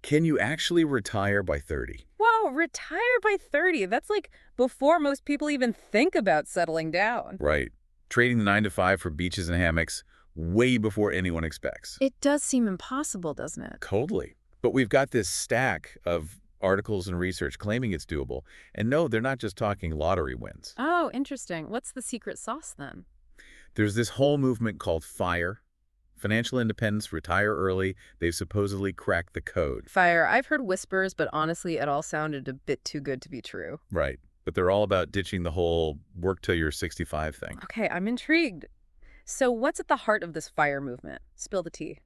Can you actually retire by 30? Whoa, retire by 30. That's like before most people even think about settling down. Right. Trading the 9 to 5 for beaches and hammocks way before anyone expects. It does seem impossible, doesn't it? Totally. But we've got this stack of articles and research claiming it's doable. And no, they're not just talking lottery wins. Oh, interesting. What's the secret sauce then? There's this whole movement called FIRE. Financial independence, retire early. They've supposedly cracked the code. Fire. I've heard whispers, but honestly, it all sounded a bit too good to be true. Right. But they're all about ditching the whole work till you're 65 thing. Okay, I'm intrigued. So what's at the heart of this fire movement? Spill the tea.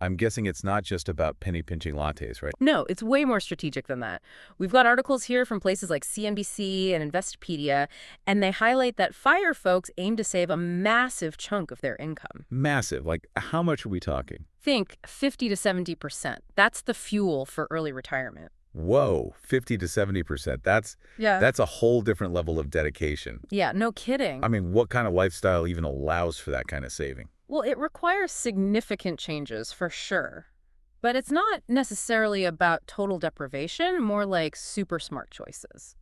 I'm guessing it's not just about penny pinching lattes, right? No, it's way more strategic than that. We've got articles here from places like CNBC and Investopedia, and they highlight that fire folks aim to save a massive chunk of their income. Massive. Like, how much are we talking? Think 50 to 70%. That's the fuel for early retirement. Whoa, 50 to 70%. That's a whole different level of dedication. Yeah, no kidding. I mean, what kind of lifestyle even allows for that kind of saving? Well, it requires significant changes, for sure. But it's not necessarily about total deprivation, more like super smart choices.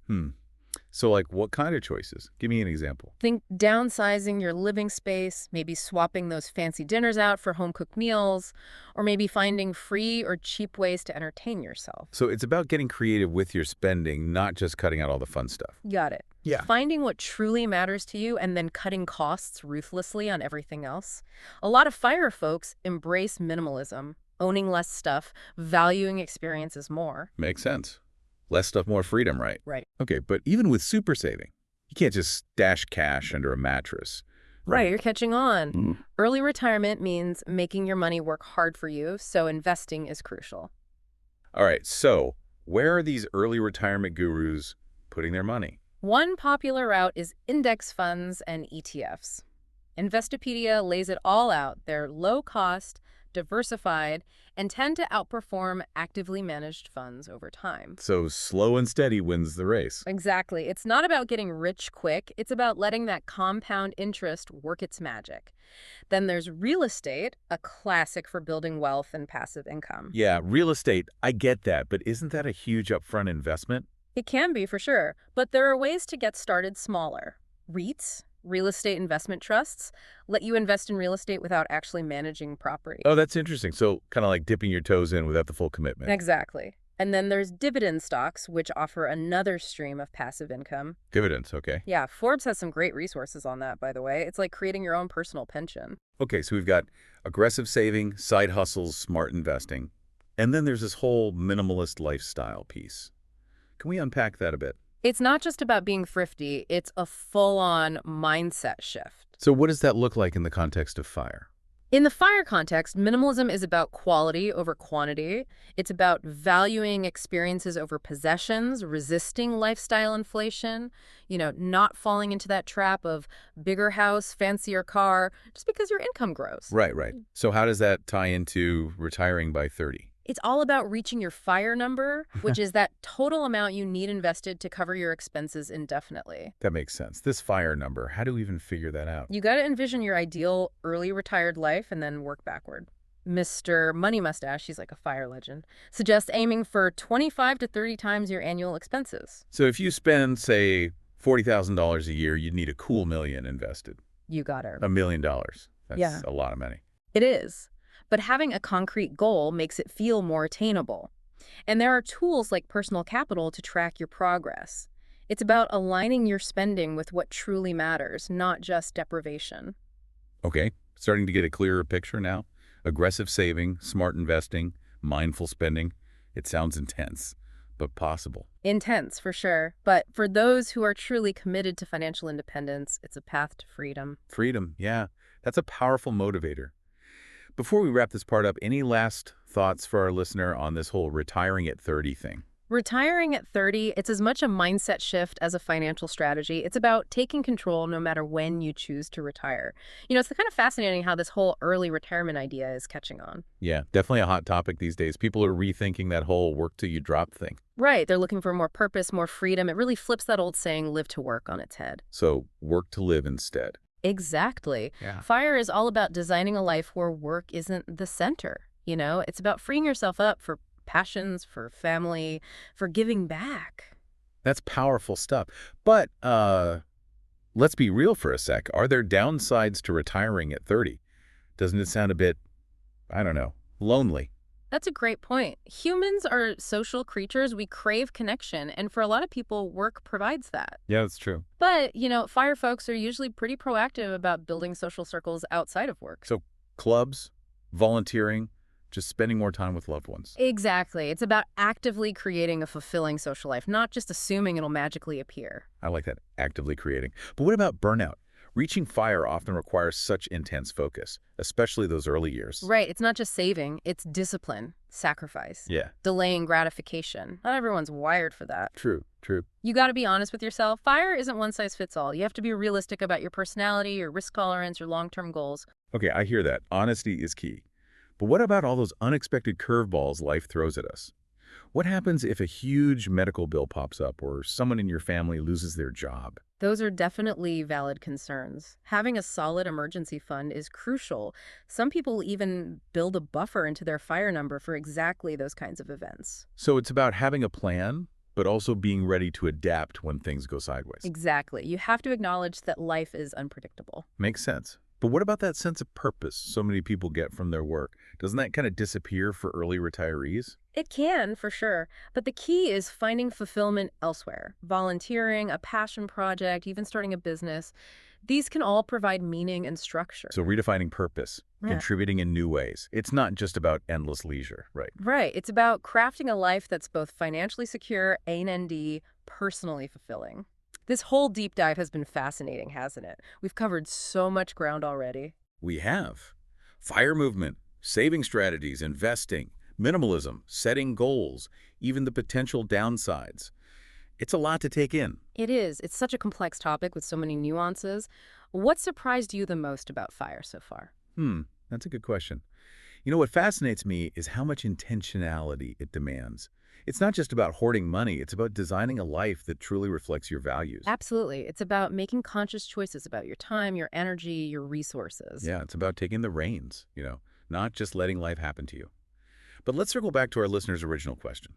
So, like, what kind of choices? Give me an example. Think downsizing your living space, maybe swapping those fancy dinners out for home-cooked meals, or maybe finding free or cheap ways to entertain yourself. So it's about getting creative with your spending, not just cutting out all the fun stuff. Got it. Yeah. Finding what truly matters to you and then cutting costs ruthlessly on everything else. A lot of fire folks embrace minimalism, owning less stuff, valuing experiences more. Makes sense. Less stuff, more freedom, right? Right. Okay, but even with super saving, you can't just stash cash under a mattress. Right, you're catching on. Early retirement means making your money work hard for you, so investing is crucial. All right, so where are these early retirement gurus putting their money? One popular route is index funds and ETFs. Investopedia lays it all out. They're low cost, diversified, and tend to outperform actively managed funds over time. So slow and steady wins the race. Exactly. It's not about getting rich quick. It's about letting that compound interest work its magic. Then there's real estate, a classic for building wealth and passive income. Yeah, real estate, I get that, but isn't that a huge upfront investment? It can be, for sure, but there are ways to get started smaller. REITs, real estate investment trusts, let you invest in real estate without actually managing property. Oh, that's interesting. So kind of like dipping your toes in without the full commitment. Exactly. And then there's dividend stocks, which offer another stream of passive income. Dividends, okay. Yeah, Forbes has some great resources on that, by the way. It's like creating your own personal pension. Okay, so we've got aggressive saving, side hustles, smart investing. And then there's this whole minimalist lifestyle piece. Can we unpack that a bit? It's not just about being thrifty, it's a full-on mindset shift. So what does that look like in the context of FIRE? In the FIRE context, minimalism is about quality over quantity. It's about valuing experiences over possessions, resisting lifestyle inflation, not falling into that trap of bigger house, fancier car, just because your income grows. Right. So how does that tie into retiring by 30? It's all about reaching your FIRE number, which is that total amount you need invested to cover your expenses indefinitely. That makes sense. This FIRE number, how do we even figure that out? You got to envision your ideal early retired life and then work backward. Mr. Money Mustache, he's like a FIRE legend, suggests aiming for 25 to 30 times your annual expenses. So if you spend, say, $40,000 a year, you'd need a cool $1 million invested. You got it. $1 million. That's a lot of money. It is. But having a concrete goal makes it feel more attainable. And there are tools like Personal Capital to track your progress. It's about aligning your spending with what truly matters, not just deprivation. Okay, starting to get a clearer picture now. Aggressive saving, smart investing, mindful spending. It sounds intense, but possible. Intense, for sure. But for those who are truly committed to financial independence, it's a path to freedom. Freedom, yeah. That's a powerful motivator. Before we wrap this part up, any last thoughts for our listener on this whole retiring at 30 thing? Retiring at 30, it's as much a mindset shift as a financial strategy. It's about taking control no matter when you choose to retire. It's kind of fascinating how this whole early retirement idea is catching on. Yeah, definitely a hot topic these days. People are rethinking that whole work till you drop thing. Right. They're looking for more purpose, more freedom. It really flips that old saying, live to work, on its head. So work to live instead. Exactly. Yeah. FIRE is all about designing a life where work isn't the center. It's about freeing yourself up for passions, for family, for giving back. That's powerful stuff. But let's be real for a sec. Are there downsides to retiring at 30? Doesn't it sound a bit, I don't know, lonely? That's a great point. Humans are social creatures. We crave connection, and for a lot of people, work provides that. Yeah, that's true. But, fire folks are usually pretty proactive about building social circles outside of work. So clubs, volunteering, just spending more time with loved ones. Exactly. It's about actively creating a fulfilling social life, not just assuming it'll magically appear. I like that, actively creating. But what about burnout? Reaching fire often requires such intense focus, especially those early years. Right. It's not just saving, it's discipline, sacrifice, Yeah, delaying gratification. Not everyone's wired for that. true, true. You got to be honest with yourself. Fire isn't one size fits all. You have to be realistic about your personality, your risk tolerance, your long-term goals. Okay, I hear that. Honesty is key. But what about all those unexpected curveballs life throws at us? What happens if a huge medical bill pops up or someone in your family loses their job? Those are definitely valid concerns. Having a solid emergency fund is crucial. Some people even build a buffer into their fire number for exactly those kinds of events. So it's about having a plan, but also being ready to adapt when things go sideways. Exactly. You have to acknowledge that life is unpredictable. Makes sense. But what about that sense of purpose so many people get from their work? Doesn't that kind of disappear for early retirees? It can, for sure. But the key is finding fulfillment elsewhere. Volunteering, a passion project, even starting a business. These can all provide meaning and structure. So redefining purpose, Yeah. contributing in new ways. It's not just about endless leisure, right? Right. It's about crafting a life that's both financially secure and personally fulfilling. This whole deep dive has been fascinating, hasn't it? We've covered so much ground already. We have. Fire movement, saving strategies, investing, minimalism, setting goals, even the potential downsides. It's a lot to take in. It is. It's such a complex topic with so many nuances. What surprised you the most about fire so far? That's a good question. You know, what fascinates me is how much intentionality it demands. It's not just about hoarding money, it's about designing a life that truly reflects your values. Absolutely. It's about making conscious choices about your time, your energy, your resources. Yeah, it's about taking the reins, not just letting life happen to you. But let's circle back to our listener's original question.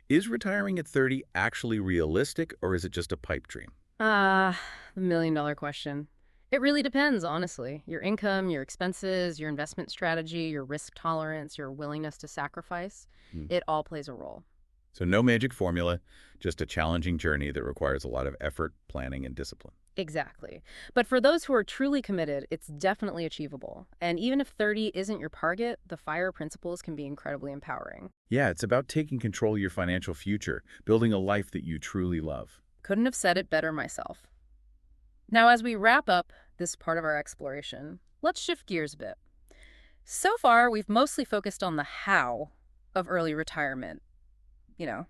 Is retiring at 30 actually realistic, or is it just a pipe dream? The million-dollar question. It really depends, honestly. Your income, your expenses, your investment strategy, your risk tolerance, your willingness to sacrifice, it all plays a role. So no magic formula, just a challenging journey that requires a lot of effort, planning, and discipline. Exactly. But for those who are truly committed, it's definitely achievable. And even if 30 isn't your target, the FIRE principles can be incredibly empowering. Yeah, it's about taking control of your financial future, building a life that you truly love. Couldn't have said it better myself. Now, as we wrap up this part of our exploration, let's shift gears a bit. So far, we've mostly focused on the how of early retirement.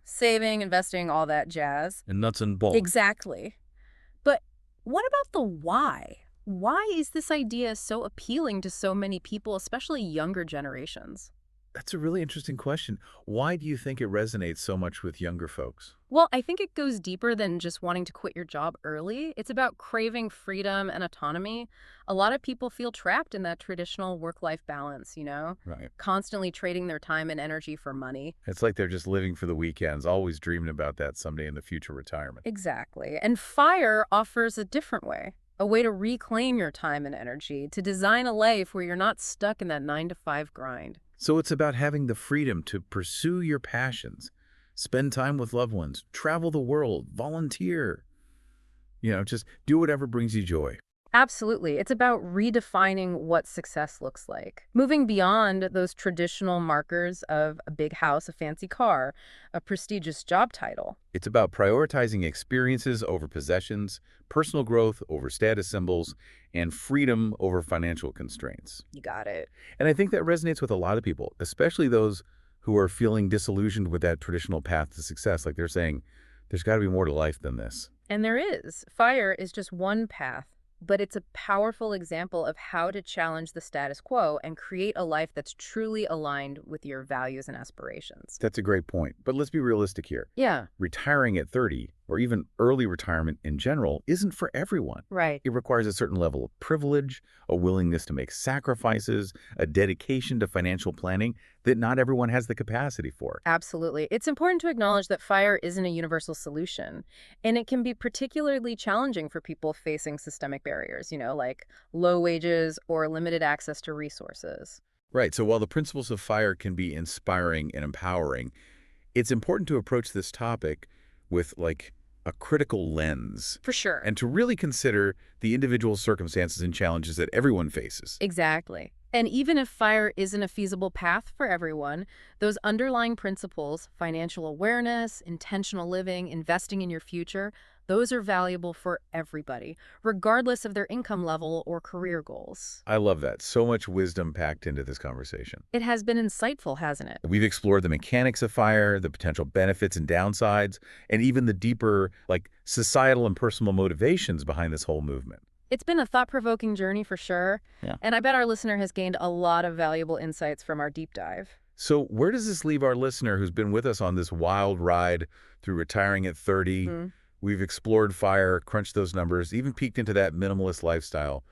Saving, investing, all that jazz. And nuts and bolts. Exactly. But what about the why? Why is this idea so appealing to so many people, especially younger generations? That's a really interesting question. Why do you think it resonates so much with younger folks? Well, I think it goes deeper than just wanting to quit your job early. It's about craving freedom and autonomy. A lot of people feel trapped in that traditional work-life balance, Right. constantly trading their time and energy for money. It's like they're just living for the weekends, always dreaming about that someday in the future retirement. Exactly. And FIRE offers a different way. A way to reclaim your time and energy, to design a life where you're not stuck in that 9-to-5 grind. So it's about having the freedom to pursue your passions, spend time with loved ones, travel the world, volunteer. Just do whatever brings you joy. Absolutely. It's about redefining what success looks like. Moving beyond those traditional markers of a big house, a fancy car, a prestigious job title. It's about prioritizing experiences over possessions, personal growth over status symbols, and freedom over financial constraints. You got it. And I think that resonates with a lot of people, especially those who are feeling disillusioned with that traditional path to success. Like they're saying, there's got to be more to life than this. And there is. FIRE is just one path, but it's a powerful example of how to challenge the status quo and create a life that's truly aligned with your values and aspirations. That's a great point. But let's be realistic here. Yeah. Retiring at 30 or even early retirement in general isn't for everyone. Right. It requires a certain level of privilege, a willingness to make sacrifices, a dedication to financial planning that not everyone has the capacity for. Absolutely. It's important to acknowledge that FIRE isn't a universal solution, and it can be particularly challenging for people facing systemic barriers, like low wages or limited access to resources. Right, so while the principles of FIRE can be inspiring and empowering, it's important to approach this topic with, like, a critical lens For sure. and to really consider the individual circumstances and challenges that everyone faces. Exactly. And even if FIRE isn't a feasible path for everyone, those underlying principles, financial awareness, intentional living, investing in your future, those are valuable for everybody, regardless of their income level or career goals. I love that. So much wisdom packed into this conversation. It has been insightful, hasn't it? We've explored the mechanics of FIRE, the potential benefits and downsides, and even the deeper, like, societal and personal motivations behind this whole movement. It's been a thought-provoking journey for sure, Yeah. and I bet our listener has gained a lot of valuable insights from our deep dive. So where does this leave our listener who's been with us on this wild ride through retiring at 30? We've explored FIRE, crunched those numbers, even peeked into that minimalist lifestyle.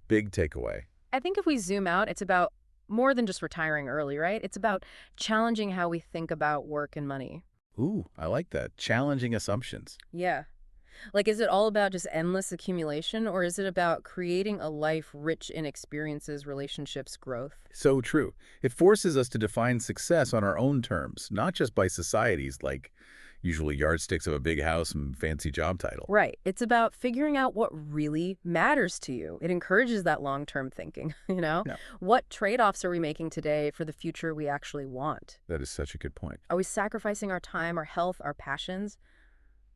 Big takeaway. I think if we zoom out, it's about more than just retiring early, right? It's about challenging how we think about work and money. Ooh, I like that. Challenging assumptions. Yeah. Like, is it all about just endless accumulation, or is it about creating a life rich in experiences, relationships, growth? So true. It forces us to define success on our own terms, not just by society's, like, usually yardsticks of a big house and fancy job title. Right. It's about figuring out what really matters to you. It encourages that long-term thinking, Yeah. What trade-offs are we making today for the future we actually want? That is such a good point. Are we sacrificing our time, our health, our passions,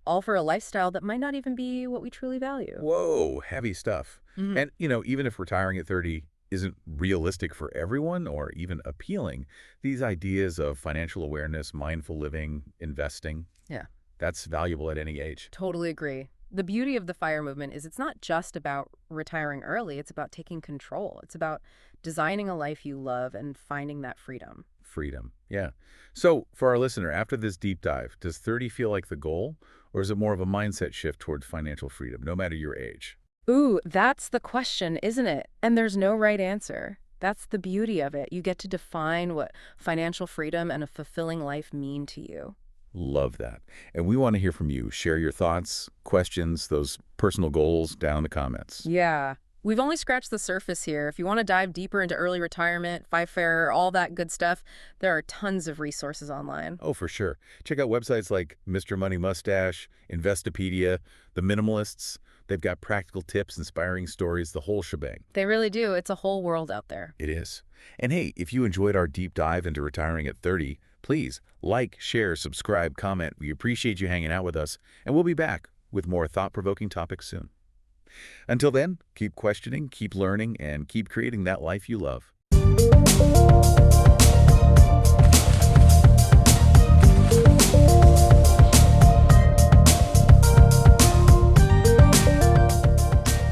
all for a lifestyle that might not even be what we truly value? Whoa, heavy stuff. Mhm. And, even if retiring at 30 isn't realistic for everyone or even appealing, these ideas of financial awareness, mindful living, investing, Yeah. that's valuable at any age. Totally agree. The beauty of the FIRE movement is it's not just about retiring early. It's about taking control. It's about designing a life you love and finding that freedom. Freedom. Yeah. So for our listener, after this deep dive, does 30 feel like the goal, or is it more of a mindset shift towards financial freedom, no matter your age? Ooh, that's the question, isn't it? And there's no right answer. That's the beauty of it. You get to define what financial freedom and a fulfilling life mean to you. Love that. And we want to hear from you. Share your thoughts, questions, those personal goals down in the comments. Yeah. We've only scratched the surface here. If you want to dive deeper into early retirement, FIRE, all that good stuff, there are tons of resources online. Oh, for sure. Check out websites like Mr. Money Mustache, Investopedia, The Minimalists. They've got practical tips, inspiring stories, the whole shebang. They really do. It's a whole world out there. It is. And hey, if you enjoyed our deep dive into retiring at 30, please like, share, subscribe, comment. We appreciate you hanging out with us, and we'll be back with more thought-provoking topics soon. Until then, keep questioning, keep learning, and keep creating that life you love.